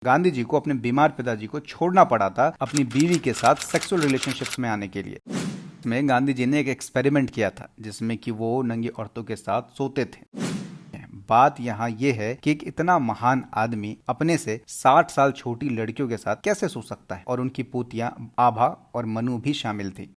गांधी जी को अपने बीमार पिताजी को छोड़ना पड़ा था अपनी बीवी के साथ सेक्सुअल रिलेशनशिप्स में आने के लिए। इसमें गांधी जी ने एक एक्सपेरिमेंट किया था जिसमें कि वो नंगी औरतों के साथ सोते थे। बात यहाँ ये है कि एक इतना महान आदमी अपने से 60 साल छोटी लड़कियों के साथ कैसे सो सकता है, और उनकी पोतियां आभा और मनु भी शामिल थी।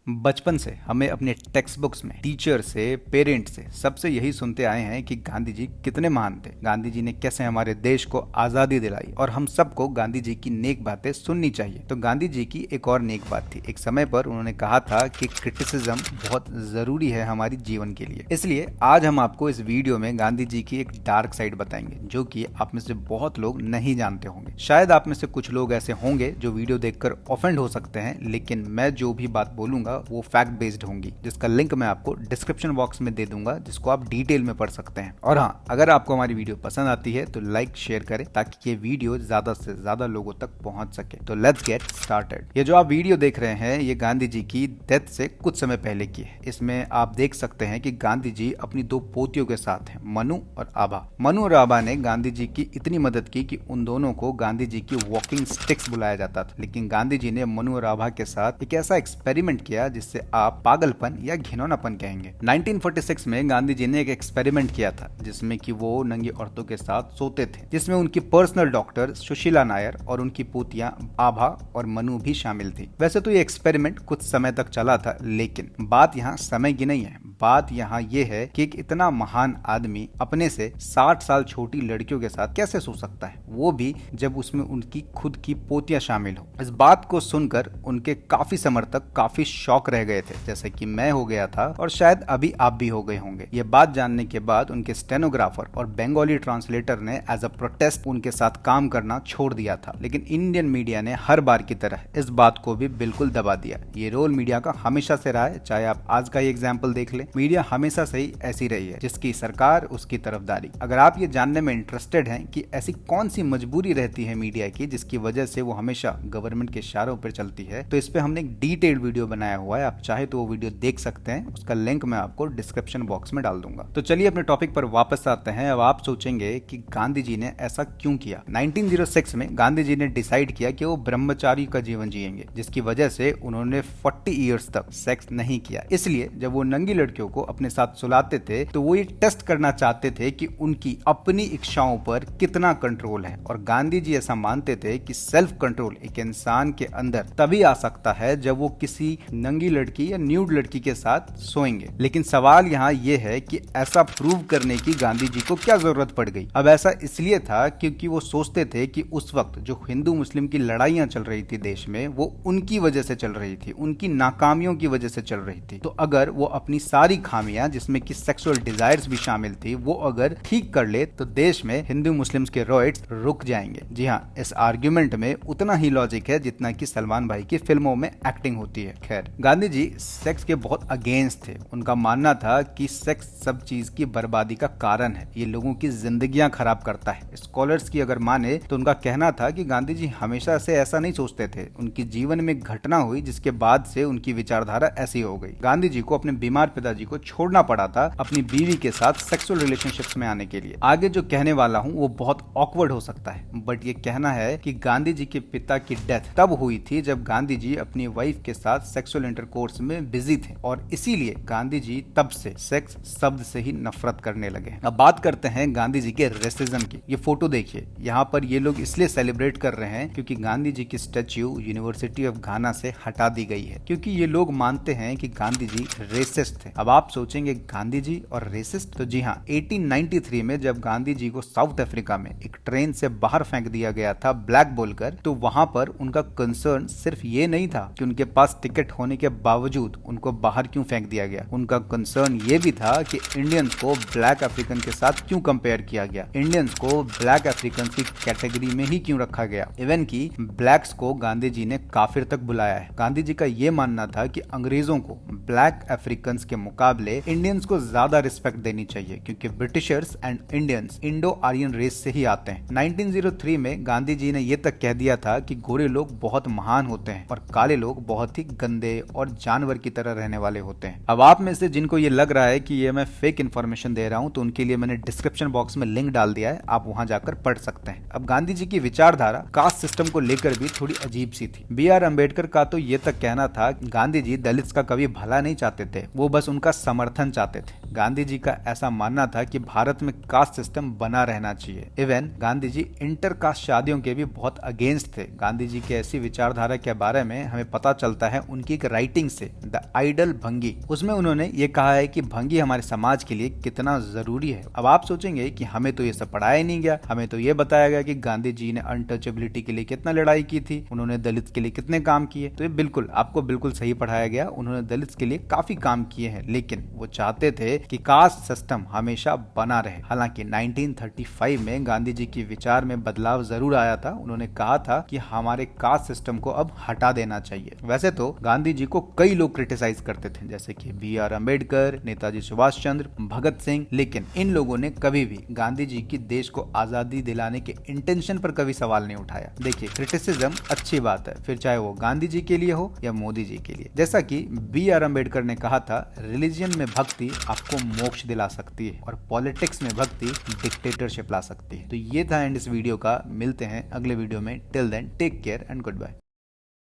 बचपन से हमें अपने टेक्स्ट बुक्स में टीचर से, पेरेंट से, सबसे यही सुनते आए हैं कि गांधी जी कितने महान थे, गांधी जी ने कैसे हमारे देश को आजादी दिलाई, और हम सबको गांधी जी की नेक बातें सुननी चाहिए। तो गांधी जी की एक और नेक बात थी। एक समय पर उन्होंने कहा था कि क्रिटिसिज्म बहुत जरूरी है हमारी जीवन के लिए। इसलिए आज हम आपको इस वीडियो में गांधी जी की एक डार्क साइड बताएंगे जो कि आप में से बहुत लोग नहीं जानते होंगे। शायद आप में से कुछ लोग ऐसे होंगे जो वीडियो देखकर ऑफेंड हो सकते हैं, लेकिन मैं जो भी बात बोलूंगा वो फैक्ट बेस्ड होंगी, जिसका लिंक मैं आपको डिस्क्रिप्शन बॉक्स में दे दूंगा, जिसको आप डिटेल में पढ़ सकते हैं। और हाँ, अगर आपको हमारी वीडियो पसंद आती है तो लाइक शेयर करें ताकि ये वीडियो ज्यादा से ज्यादा लोगों तक पहुंच सके। तो लेट्स गेट स्टार्टेड। ये जो आप वीडियो देख रहे हैं ये गांधी जी की डेथ से कुछ समय पहले की है। इसमें आप देख सकते हैं कि गांधी जी अपनी दो पोतियों के साथ हैं, मनु और आभा। मनु और आभा ने गांधी जी की इतनी मदद की कि उन दोनों को गांधी जी की वॉकिंग स्टिक्स बुलाया जाता था। लेकिन गांधी जी ने मनु और आभा के साथ एक ऐसा एक्सपेरिमेंट किया जिससे आप पागलपन या घिनौनापन कहेंगे। 1946 में गांधी जी ने एक एक्सपेरिमेंट किया था जिसमें कि वो नंगी औरतों के साथ सोते थे, जिसमें उनकी पर्सनल डॉक्टर सुशीला नायर और उनकी पोतियां आभा और मनु भी शामिल थी। वैसे तो ये एक्सपेरिमेंट कुछ समय तक चला था, लेकिन बात यहाँ समय की नहीं है। बात यहाँ ये है कि एक इतना महान आदमी अपने से 60 साल छोटी लड़कियों के साथ कैसे सो सकता है, वो भी जब उसमें उनकी खुद की पोतियां शामिल हो। इस बात को सुनकर उनके काफी समर्थक काफी शॉक रह गए थे, जैसे कि मैं हो गया था और शायद अभी आप भी हो गए होंगे। ये बात जानने के बाद उनके स्टेनोग्राफर और बंगाली ट्रांसलेटर ने एज अ प्रोटेस्ट उनके साथ काम करना छोड़ दिया था। लेकिन इंडियन मीडिया ने हर बार की तरह इस बात को भी बिल्कुल दबा दिया। ये रोल मीडिया का हमेशा से रहा है, चाहे आप आज का ही एग्जाम्पल देख ले। मीडिया हमेशा से ही ऐसी रही है, जिसकी सरकार उसकी तरफदारी। अगर आप ये जानने में इंटरेस्टेड हैं कि ऐसी कौन सी मजबूरी रहती है मीडिया की जिसकी वजह से वो हमेशा गवर्नमेंट के इशारों पर चलती है, तो इस पे हमने एक डिटेल्ड वीडियो बनाया हुआ है। आप चाहे तो वो वीडियो देख सकते हैं, उसका लिंक मैं आपको डिस्क्रिप्शन बॉक्स में डाल दूंगा। तो चलिए अपने टॉपिक पर वापस आते हैं। अब आप सोचेंगे कि गांधी जी ने ऐसा क्यों किया। 1906 में गांधी जी ने डिसाइड किया कि वो ब्रह्मचारी का जीवन जिएंगे, जिसकी वजह से उन्होंने 40 इयर्स तक सेक्स नहीं किया। इसलिए जब वो नंगी लड़कियों को अपने साथ सुलाते थे तो वो ये टेस्ट करना चाहते थे कि उनकी अपनी इच्छाओं पर कितना कंट्रोल है। और गांधी जी ऐसा मानते थे कि सेल्फ कंट्रोल एक इंसान के अंदर तभी आ सकता है जब वो किसी नंगी लड़की या न्यूड लड़की के साथ सोएंगे। लेकिन सवाल यहाँ ये है कि ऐसा प्रूव करने की गांधी जी को क्या जरूरत पड़ गई। अब ऐसा इसलिए था क्योंकि वो सोचते थे कि उस वक्त जो हिंदू मुस्लिम की लड़ाइयां चल रही थी देश में, वो उनकी वजह से चल रही थी, उनकी नाकामियों की वजह से चल रही थी। तो अगर वो अपनी सारी खामियां, जिसमें कि सेक्सुअल डिजायर्स भी शामिल थी, वो अगर ठीक कर ले तो देश में हिंदू मुस्लिम के रॉयट्स रुक जाएंगे। जी हाँ, इस आर्ग्यूमेंट में उतना ही लॉजिक है जितना कि सलमान भाई की फिल्मों में एक्टिंग होती है। खैर, गांधी जी सेक्स के बहुत अगेंस्ट थे। उनका मानना था कि सेक्स सब चीज की बर्बादी का कारण है, ये लोगों की जिंदगियां खराब करता है। स्कॉलर्स की अगर माने तो उनका कहना था कि गांधी जी हमेशा से ऐसा नहीं सोचते थे, उनकी जीवन में घटना हुई जिसके बाद से उनकी विचारधारा ऐसी हो गई। गांधी जी को अपने बीमार पिताजी को छोड़ना पड़ा था अपनी बीवी के साथ सेक्सुअल रिलेशनशिप्स में आने के लिए। आगे जो कहने वाला हूँ वो बहुत ऑकवर्ड हो सकता है, बट ये कहना है कि गांधी जी के पिता की डेथ तब हुई थी जब गांधी जी अपनी वाइफ के साथ सेक्सुअल इंटरकोर्स में बिजी थे, और इसीलिए गांधी जी तब से सेक्स शब्द से ही नफरत करने लगे। अब बात करते हैं गांधी जी के रेसिज्म की। ये फोटो देखिए, यहाँ पर ये लोग इसलिए सेलिब्रेट कर रहे हैं क्योंकि गांधी जी की स्टैच्यू यूनिवर्सिटी ऑफ घाना से हटा दी गई है, क्योंकि ये लोग मानते हैं कि गांधी जी रेसिस्ट थे। अब आप सोचेंगे गांधी जी और रेसिस्ट, तो जी हाँ, 1893 में जब गांधी जी को साउथ अफ्रीका में एक ट्रेन से बाहर फेंक दिया गया था ब्लैक बोलकर, तो वहां पर उनका कंसर्न सिर्फ ये नहीं था कि उनके पास टिकट होने के बावजूद उनको बाहर क्यों फेंक दिया गया। उनका कंसर्न ये भी था कि इंडियंस को ब्लैक अफ्रीकन के साथ क्यों कंपेयर किया गया, इंडियंस को ब्लैक अफ्रीकन की कैटेगरी में ही क्यों रखा गया। इवन की ब्लैक्स को गांधी जी ने काफिर तक बुलाया है। गांधी जी का ये मानना था कि अंग्रेजों को ब्लैक अफ्रीकन के मुकाबले इंडियंस को ज्यादा रिस्पेक्ट देनी चाहिए, क्योंकि Britishers and Indians Indo Aryan race से ही आते हैं। 1903 में गांधी जी ने यह तक कह दिया था कि गोरे लोग बहुत महान होते हैं और काले लोग बहुत ही गंदे और जानवर की तरह रहने वाले होते हैं। अब आप में से जिनको ये लग रहा है कि ये मैं फेक इन्फॉर्मेशन दे रहा हूं, तो उनके लिए मैंने डिस्क्रिप्शन बॉक्स में लिंक डाल दिया है, आप वहां जाकर पढ़ सकते हैं। अब गांधी जी की विचारधारा कास्ट सिस्टम को लेकर भी थोड़ी अजीब सी थी। B.R. अम्बेडकर का तो ये तक कहना था गांधी जी दलित का कभी भला नहीं चाहते थे, वो बस उनका समर्थन चाहते थे। गांधी जी का ऐसा मानना था कि भारत में कास्ट सिस्टम बना रहना चाहिए। Even Gandhi ji inter caste शादियों के भी बहुत अगेंस्ट थे। गांधी जी की ऐसी विचारधारा के बारे में हमें पता चलता है उनकी एक राइटिंग से, द आइडल भंगी। उसमें उन्होंने ये कहा है कि भंगी हमारे समाज के लिए कितना जरूरी है। अब आप सोचेंगे कि हमें तो ये सब पढ़ाया ही नहीं गया, हमें तो ये बताया गया कि गांधी जी ने अनटचेबिलिटी के लिए कितना लड़ाई की थी, उन्होंने दलित के लिए कितने काम किए। तो ये बिल्कुल आपको बिल्कुल सही पढ़ाया गया, उन्होंने दलित के लिए काफी काम किए हैं, लेकिन वो चाहते थे कि कास्ट सिस्टम हमेशा बना रहे। हालांकि 1935 में गांधी जी के विचार में बदलाव जरूर आया था। उन्होंने कहा था कि हमारे कास्ट सिस्टम को अब हटा देना चाहिए। वैसे तो गांधी जी को कई लोग क्रिटिसाइज करते थे, जैसे कि B.R. अम्बेडकर, नेताजी सुभाष चंद्र, भगत सिंह, लेकिन इन लोगों ने कभी भी गांधी जी की देश को आजादी दिलाने के इंटेंशन पर कभी सवाल नहीं उठाया। देखिए, क्रिटिसिज्म अच्छी बात है, फिर चाहे वो गांधी जी के लिए हो या मोदी जी के लिए। जैसा कि B.R. अम्बेडकर ने कहा था, रिलीजन में भक्ति आपको मोक्ष दिला सकती है और पॉलिटिक्स में भक्ति डिक्टेटरशिप ला सकती है। तो ये था एंड इस वीडियो का। मिलते हैं अगले वीडियो में। Till then take care and good bye.